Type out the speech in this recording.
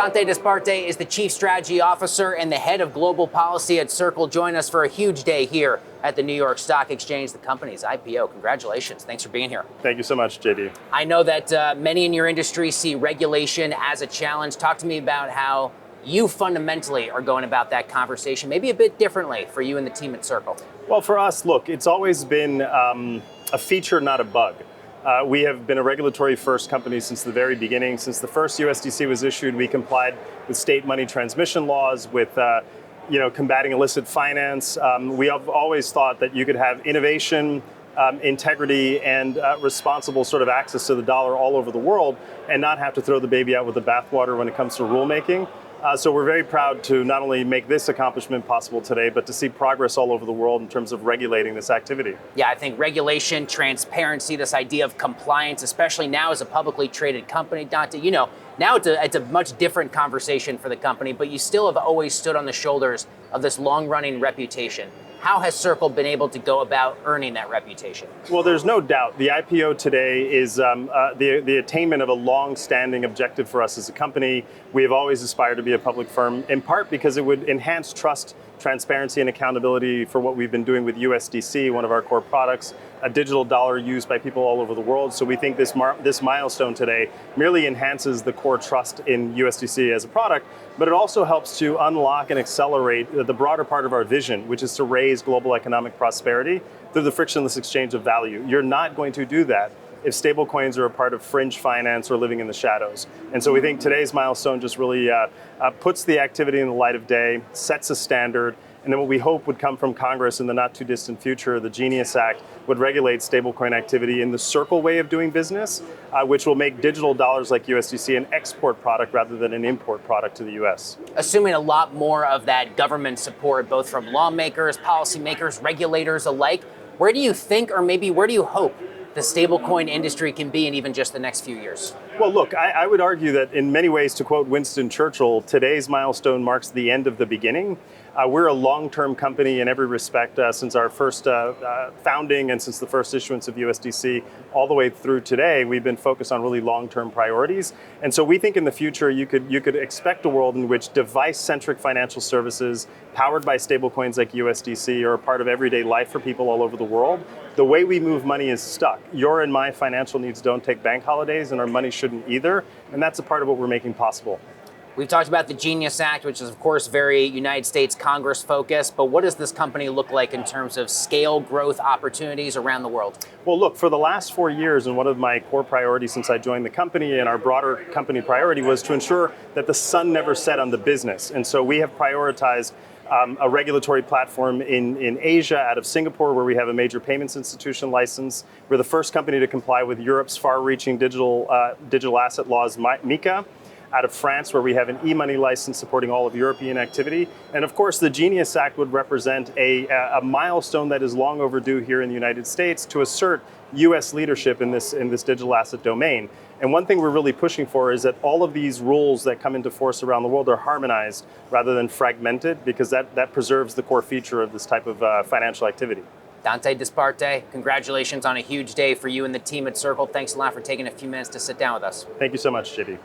Dante Disparte is the Chief Strategy Officer and the Head of Global Policy at Circle. Join us for a huge day here at the New York Stock Exchange, the company's IPO. Congratulations. Thanks for being here. Thank you so much, JD. I know that many in your industry see regulation as a challenge. Talk to me about how you fundamentally are going about that conversation, maybe a bit differently for you and the team at Circle. Well, for us, look, it's always been a feature, not a bug. We have been a regulatory first company since the very beginning. Since the first USDC was issued, we complied with state money transmission laws, with combating illicit finance. We have always thought that you could have innovation, integrity, and responsible sort of access to the dollar all over the world and not have to throw the baby out with the bathwater when it comes to rulemaking. So we're very proud to not only make this accomplishment possible today, but to see progress all over the world in terms of regulating this activity. Yeah, I think regulation, transparency, this idea of compliance, especially now as a publicly traded company, Dante, now it's a much different conversation for the company, but you still have always stood on the shoulders of this long-running reputation. How has Circle been able to go about earning that reputation? Well, there's no doubt. The IPO today is the attainment of a long-standing objective for us as a company. We have always aspired to be a public firm, in part because it would enhance trust, transparency, and accountability for what we've been doing with USDC, one of our core products, a digital dollar used by people all over the world. So we think this milestone today merely enhances the core trust in USDC as a product, but it also helps to unlock and accelerate the broader part of our vision, which is to raise global economic prosperity through the frictionless exchange of value. You're not going to do that if stablecoins are a part of fringe finance or living in the shadows. And so we think today's milestone just really puts the activity in the light of day, sets a standard, and then what we hope would come from Congress in the not too distant future, the Genius Act, would regulate stablecoin activity in the Circle way of doing business, which will make digital dollars like USDC an export product rather than an import product to the US. Assuming a lot more of that government support, both from lawmakers, policymakers, regulators alike, where do you think, or maybe where do you hope the stablecoin industry can be in even just the next few years? Well, look, I would argue that in many ways, to quote Winston Churchill, today's milestone marks the end of the beginning. We're a long-term company in every respect since our first founding and since the first issuance of USDC all the way through today. We've been focused on really long-term priorities. And so we think in the future you could expect a world in which device-centric financial services powered by stablecoins like USDC are a part of everyday life for people all over the world. The way we move money is stuck. Your and my financial needs don't take bank holidays, and our money shouldn't either. And that's a part of what we're making possible. We've talked about the Genius Act, which is, of course, very United States Congress focused, but what does this company look like in terms of scale growth opportunities around the world? Well, look, for the last 4 years, and one of my core priorities since I joined the company and our broader company priority was to ensure that the sun never set on the business. And so we have prioritized a regulatory platform in Asia out of Singapore, where we have a major payments institution license. We're the first company to comply with Europe's far-reaching digital asset laws, MiCA. Out of France, where we have an e-money license supporting all of European activity. And of course, the Genius Act would represent a milestone that is long overdue here in the United States to assert US leadership in this digital asset domain. And one thing we're really pushing for is that all of these rules that come into force around the world are harmonized rather than fragmented, because that preserves the core feature of this type of financial activity. Dante Disparte, congratulations on a huge day for you and the team at Circle. Thanks a lot for taking a few minutes to sit down with us. Thank you so much, JD.